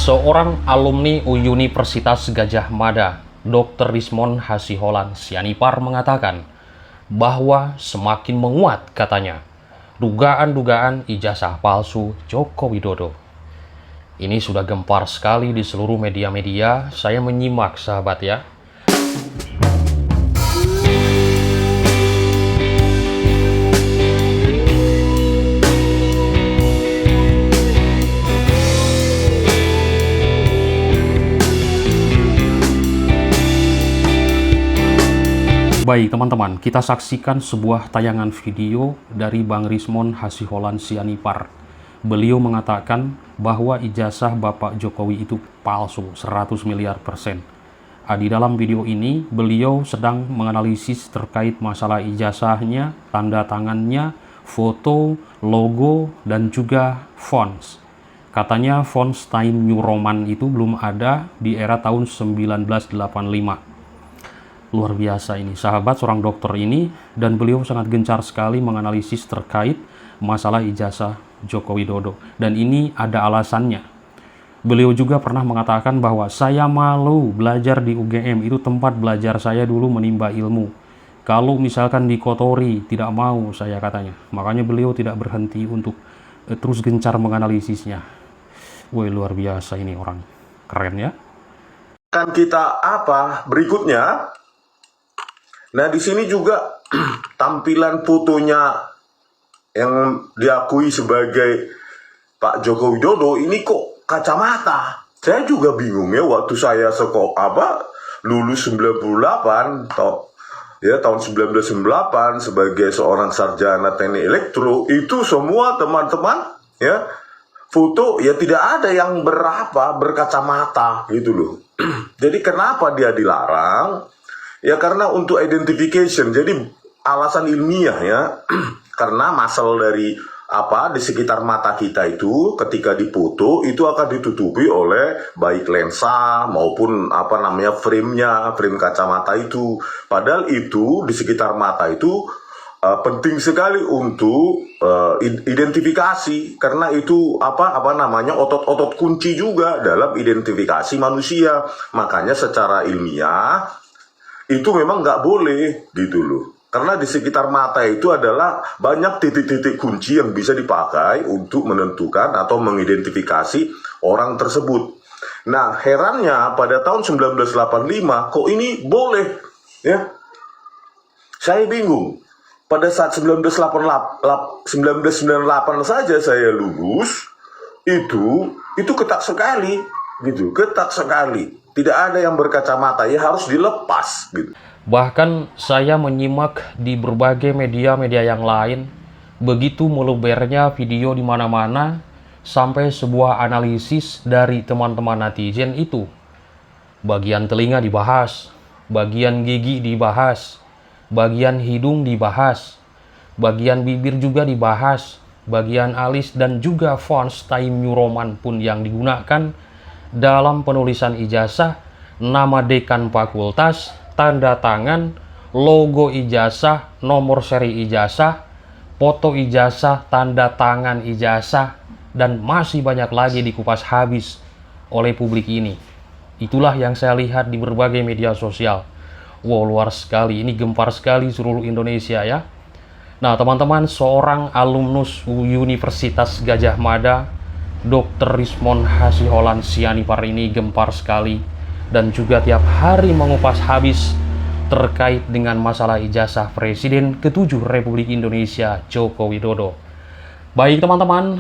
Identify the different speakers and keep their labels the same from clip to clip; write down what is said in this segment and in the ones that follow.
Speaker 1: Seorang alumni Universitas Gadjah Mada, Dr. Rismon Hasiholan Sianipar mengatakan bahwa semakin menguat katanya dugaan-dugaan ijazah palsu Joko Widodo. Ini sudah gempar sekali di seluruh media-media. Saya menyimak, sahabat ya. Baik teman-teman, kita saksikan sebuah tayangan video dari Bang Rismon Hasiholan Sianipar. Beliau mengatakan bahwa ijazah Bapak Jokowi itu palsu 100 miliar %. Di dalam video ini, beliau sedang menganalisis terkait masalah ijazahnya, tanda tangannya, foto, logo, dan juga fonts. Katanya fonts Time New Roman itu belum ada di era tahun 1985. Luar biasa ini, sahabat, seorang dokter ini, dan beliau sangat gencar sekali menganalisis terkait masalah ijazah Joko Widodo. Dan ini ada alasannya. Beliau juga pernah mengatakan bahwa saya malu belajar di UGM, itu tempat belajar saya dulu menimba ilmu. Kalau misalkan dikotori, tidak mau saya katanya. Makanya beliau tidak berhenti untuk terus gencar menganalisisnya. Woi, luar biasa ini orang. Keren ya.
Speaker 2: Kan kita berikutnya. Nah, di sini juga tampilan fotonya yang diakui sebagai Pak Joko Widodo ini kok kacamata. Saya juga bingung ya, waktu saya lulus 98 tahun 1998 sebagai seorang sarjana teknik elektro, itu semua teman-teman ya foto ya tidak ada yang berkacamata gitu loh. Jadi kenapa dia dilarang? Ya karena untuk identification, jadi alasan ilmiah ya, karena muscle dari di sekitar mata kita itu ketika dipoto itu akan ditutupi oleh baik lensa maupun frame kacamata itu. Padahal itu di sekitar mata itu penting sekali untuk identifikasi, karena itu otot-otot kunci juga dalam identifikasi manusia. Makanya secara ilmiah itu memang nggak boleh gitu loh. Karena di sekitar mata itu adalah banyak titik-titik kunci yang bisa dipakai untuk menentukan atau mengidentifikasi orang tersebut. Nah, herannya pada tahun 1985 kok ini boleh ya? Saya bingung. Pada saat 1998 saja saya lulus, itu ketat sekali gitu, ketat sekali. Tidak ada yang berkacamata, ya harus dilepas gitu.
Speaker 1: Bahkan saya menyimak di berbagai media-media yang lain, begitu melubernya video di mana-mana, sampai sebuah analisis dari teman-teman netizen itu. Bagian telinga dibahas, bagian gigi dibahas, bagian hidung dibahas, bagian bibir juga dibahas, bagian alis, dan juga fonts Time New Roman pun yang digunakan dalam penulisan ijazah, nama dekan fakultas, tanda tangan, logo ijazah, nomor seri ijazah, foto ijazah, tanda tangan ijazah, dan masih banyak lagi dikupas habis oleh publik ini. Itulah yang saya lihat di berbagai media sosial. Wow, luar sekali, ini gempar sekali seluruh Indonesia ya. Nah teman-teman, seorang alumnus Universitas Gadjah Mada, Dr. Rismon Hasiholan Sianipar ini gempar sekali dan juga tiap hari mengupas habis terkait dengan masalah ijazah Presiden ke-7 Republik Indonesia Joko Widodo. Baik teman-teman,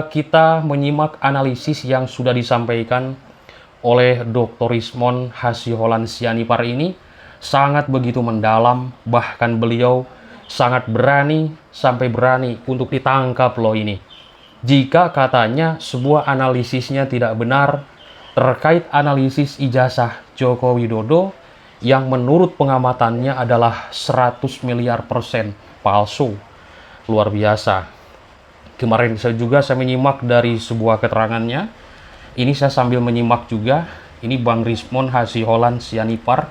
Speaker 1: kita menyimak analisis yang sudah disampaikan oleh Dr. Rismon Hasiholan Sianipar ini sangat begitu mendalam, bahkan beliau sangat berani sampai berani untuk ditangkap loh ini. Jika katanya sebuah analisisnya tidak benar terkait analisis ijazah Joko Widodo yang menurut pengamatannya adalah 100 miliar % palsu. Luar biasa. Kemarin saya menyimak dari sebuah keterangannya. Ini saya sambil menyimak juga. Ini Bang Rismon Hasiholan Sianipar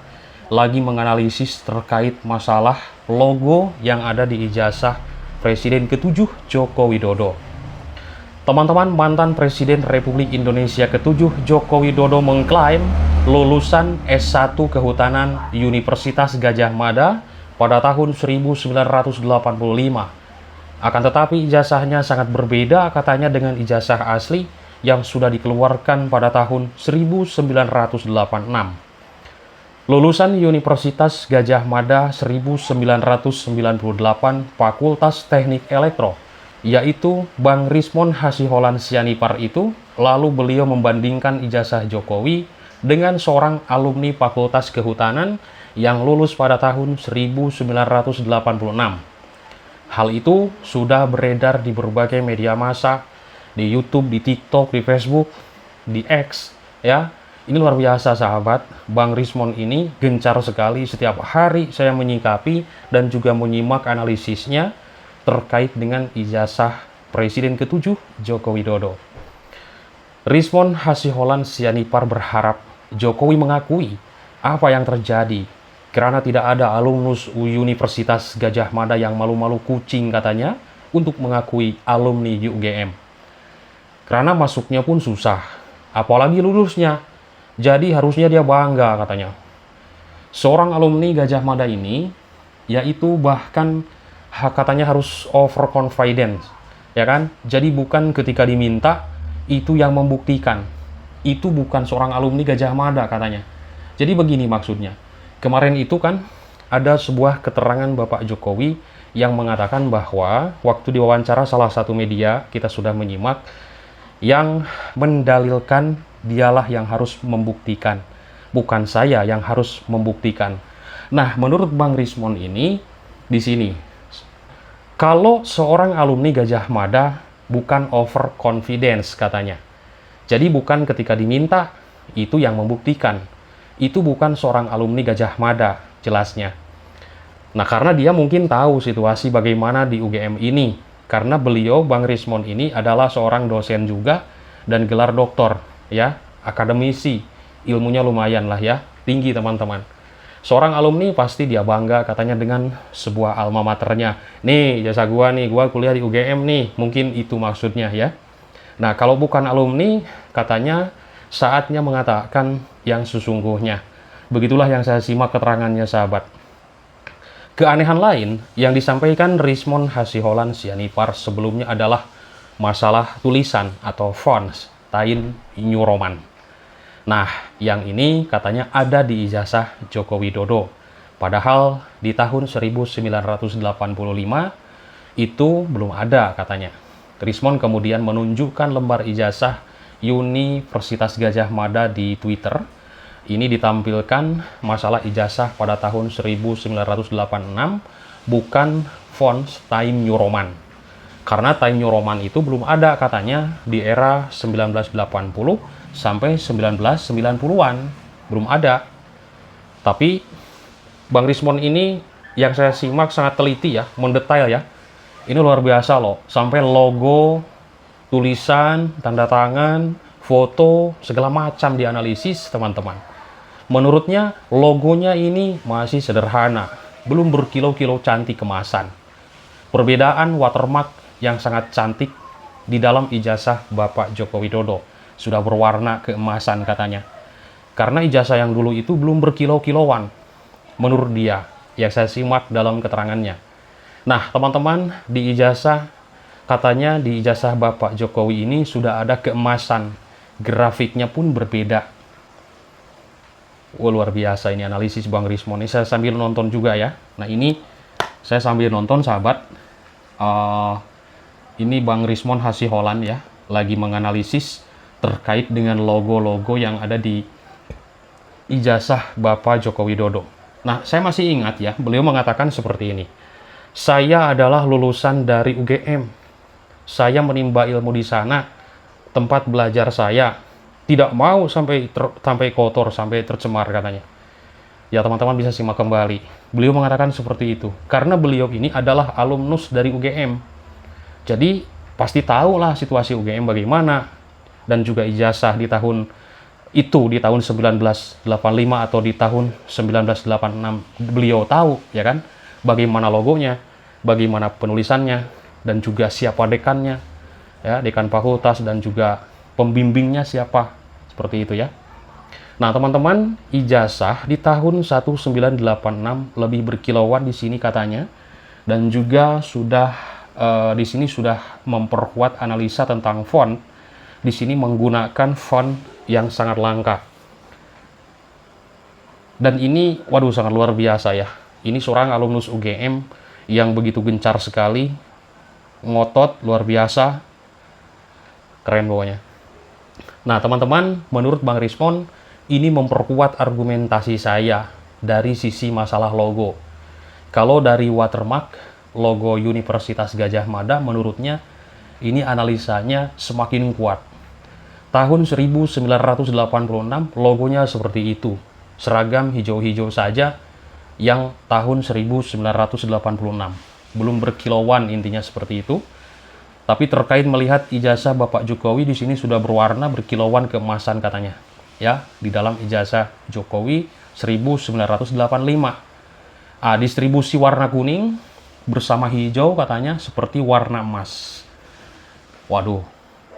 Speaker 1: lagi menganalisis terkait masalah logo yang ada di ijazah Presiden ke-7 Joko Widodo. Teman-teman, mantan Presiden Republik Indonesia ke-7 Joko Widodo mengklaim lulusan S1 Kehutanan Universitas Gadjah Mada pada tahun 1985. Akan tetapi ijazahnya sangat berbeda katanya dengan ijazah asli yang sudah dikeluarkan pada tahun 1986. Lulusan Universitas Gadjah Mada 1998 Fakultas Teknik Elektro, yaitu Bang Rismon Hasiholan Sianipar itu, lalu beliau membandingkan ijazah Jokowi dengan seorang alumni Fakultas Kehutanan yang lulus pada tahun 1986. Hal itu sudah beredar di berbagai media massa, di YouTube, di TikTok, di Facebook, di X, ya. Ini luar biasa sahabat, Bang Rismon ini gencar sekali setiap hari saya menyikapi dan juga menyimak analisisnya terkait dengan ijazah Presiden ke-7 Joko Widodo. Rismon Hasiholan Sianipar berharap Jokowi mengakui apa yang terjadi karena tidak ada alumnus Universitas Gadjah Mada yang malu-malu kucing katanya untuk mengakui alumni UGM. Karena masuknya pun susah, apalagi lulusnya. Jadi harusnya dia bangga katanya. Seorang alumni Gadjah Mada ini, yaitu bahkan katanya harus overconfident, ya kan? Jadi bukan ketika diminta, itu yang membuktikan. Itu bukan seorang alumni Gadjah Mada katanya. Jadi begini maksudnya. Kemarin itu kan ada sebuah keterangan Bapak Jokowi yang mengatakan bahwa waktu diwawancara salah satu media, kita sudah menyimak, yang mendalilkan dialah yang harus membuktikan, bukan saya yang harus membuktikan. Nah, menurut Bang Rismon ini di sini, kalau seorang alumni Gadjah Mada bukan overconfidence katanya. Jadi bukan ketika diminta itu yang membuktikan. Itu bukan seorang alumni Gadjah Mada jelasnya. Nah, karena dia mungkin tahu situasi bagaimana di UGM ini. Karena beliau, Bang Rismon ini adalah seorang dosen juga dan gelar doktor, ya, akademisi, ilmunya lumayan lah ya, tinggi teman-teman. Seorang alumni pasti dia bangga katanya dengan sebuah alma maternya. Nih, jasa gua nih, gua kuliah di UGM nih, mungkin itu maksudnya ya. Nah, kalau bukan alumni, katanya saatnya mengatakan yang sesungguhnya. Begitulah yang saya simak keterangannya sahabat. Keanehan lain yang disampaikan Rismon Hasiholan Sianipar sebelumnya adalah masalah tulisan atau fonts Time New Roman. Nah, yang ini katanya ada di ijazah Joko Widodo. Padahal di tahun 1985 itu belum ada katanya. Rismon kemudian menunjukkan lembar ijazah Universitas Gadjah Mada di Twitter. Ini ditampilkan masalah ijazah pada tahun 1986 bukan fonts Time New Roman. Karena Time New Roman itu belum ada katanya di era 1980 sampai 1990-an. Belum ada. Tapi Bang Rismon ini yang saya simak sangat teliti ya, mendetail ya. Ini luar biasa loh, sampai logo, tulisan, tanda tangan, foto, segala macam dianalisis teman-teman. Menurutnya logonya ini masih sederhana, belum berkilo-kilo cantik kemasan. Perbedaan watermark yang sangat cantik di dalam ijazah Bapak Joko Widodo sudah berwarna keemasan katanya. Karena ijazah yang dulu itu belum berkilo-kiloan menurut dia, yang saya simak dalam keterangannya. Nah, teman-teman, di ijazah katanya di ijazah Bapak Jokowi ini sudah ada keemasan, grafiknya pun berbeda. Wah, luar biasa ini analisis Bang Rismon. Ini saya sambil nonton juga ya. Nah, ini saya sambil nonton sahabat. Ini Bang Rismon Hasiholan ya, lagi menganalisis terkait dengan logo-logo yang ada di ijazah Bapak Joko Widodo. Nah, saya masih ingat ya, beliau mengatakan seperti ini. Saya adalah lulusan dari UGM. Saya menimba ilmu di sana, tempat belajar saya. Tidak mau sampai kotor, sampai tercemar katanya. Ya, teman-teman bisa simak kembali. Beliau mengatakan seperti itu. Karena beliau ini adalah alumnus dari UGM. Jadi, pasti tahulah situasi UGM bagaimana. Dan juga ijazah di tahun itu, di tahun 1985 atau di tahun 1986. Beliau tahu, ya kan, bagaimana logonya, bagaimana penulisannya, dan juga siapa dekannya. ya, dekan fakultas dan juga pembimbingnya siapa, seperti itu ya. Nah, teman-teman, ijazah di tahun 1986 lebih berkilauan di sini katanya, dan juga sudah di sini sudah memperkuat analisa tentang font. Di sini menggunakan font yang sangat langka. Dan ini, waduh, sangat luar biasa ya. Ini seorang alumnus UGM yang begitu gencar sekali, ngotot, luar biasa, keren pokoknya. Nah, teman-teman, menurut Bang Rismon, ini memperkuat argumentasi saya dari sisi masalah logo. Kalau dari watermark, logo Universitas Gadjah Mada, menurutnya ini analisanya semakin kuat. Tahun 1986, logonya seperti itu. Seragam hijau-hijau saja yang tahun 1986. Belum berkilauan intinya seperti itu. Tapi terkait melihat ijazah Bapak Jokowi di sini sudah berwarna berkilauan keemasan katanya. Ya, di dalam ijazah Jokowi 1985. Distribusi warna kuning bersama hijau katanya seperti warna emas. Waduh,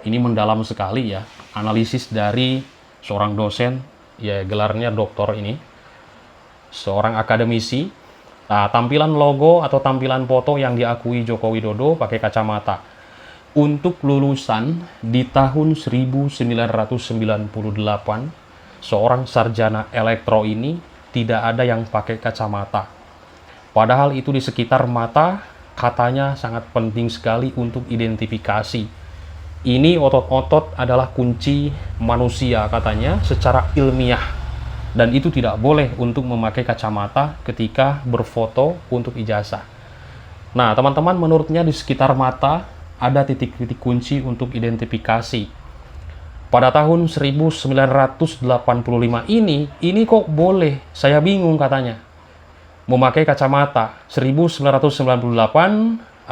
Speaker 1: ini mendalam sekali ya. Analisis dari seorang dosen, ya gelarnya doktor ini. Seorang akademisi. Nah, tampilan logo atau tampilan foto yang diakui Joko Widodo pakai kacamata. Untuk lulusan di tahun 1998, seorang sarjana elektro ini tidak ada yang pakai kacamata. Padahal itu di sekitar mata katanya sangat penting sekali untuk identifikasi. Ini otot-otot adalah kunci manusia katanya secara ilmiah. Dan itu tidak boleh untuk memakai kacamata ketika berfoto untuk ijazah. Nah, teman-teman, menurutnya di sekitar mata ada titik-titik kunci untuk identifikasi. Pada tahun 1985 ini kok boleh? Saya bingung katanya. Memakai kacamata. 1998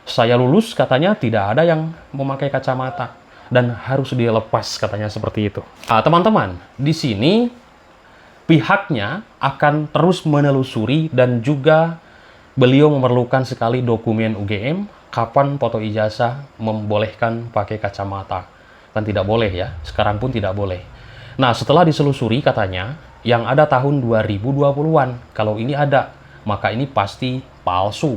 Speaker 1: saya lulus katanya tidak ada yang memakai kacamata dan harus dilepas katanya seperti itu. Teman-teman, di sini pihaknya akan terus menelusuri dan juga beliau memerlukan sekali dokumen UGM kapan foto ijazah membolehkan pakai kacamata. Kan tidak boleh ya, sekarang pun tidak boleh. Nah, setelah diselusuri katanya, yang ada tahun 2020-an. Kalau ini ada, maka ini pasti palsu.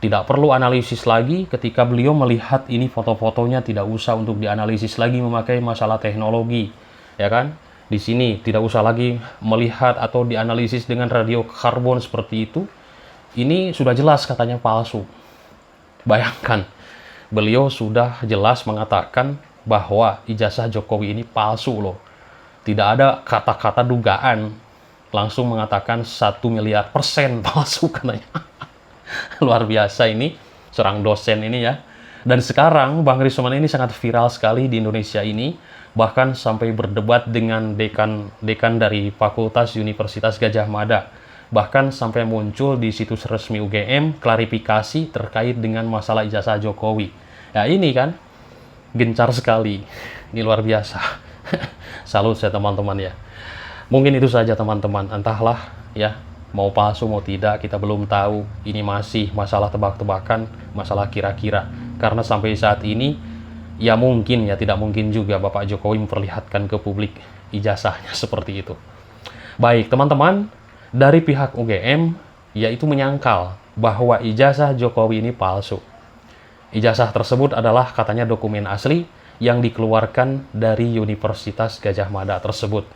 Speaker 1: Tidak perlu analisis lagi ketika beliau melihat ini foto-fotonya, tidak usah untuk dianalisis lagi memakai masalah teknologi. Ya kan? Di sini tidak usah lagi melihat atau dianalisis dengan radiokarbon seperti itu. Ini sudah jelas katanya palsu. Bayangkan, beliau sudah jelas mengatakan bahwa ijazah Jokowi ini palsu loh. Tidak ada kata-kata dugaan. Langsung mengatakan 1 miliar % palsu katanya. Luar biasa ini, seorang dosen ini ya. Dan sekarang Bang Rismon ini sangat viral sekali di Indonesia ini. Bahkan sampai berdebat dengan dekan dari Fakultas Universitas Gadjah Mada. Bahkan sampai muncul di situs resmi UGM klarifikasi terkait dengan masalah ijazah Jokowi. Ya ini kan, gencar sekali. Ini luar biasa. Salut saya teman-teman ya. Mungkin itu saja teman-teman. Entahlah ya, mau palsu mau tidak kita belum tahu. Ini masih masalah tebak-tebakan, masalah kira-kira. Karena sampai saat ini, ya mungkin ya tidak mungkin juga Bapak Jokowi memperlihatkan ke publik ijazahnya seperti itu. Baik teman-teman, dari pihak UGM, yaitu menyangkal bahwa ijazah Jokowi ini palsu. Ijazah tersebut adalah katanya dokumen asli yang dikeluarkan dari Universitas Gadjah Mada tersebut.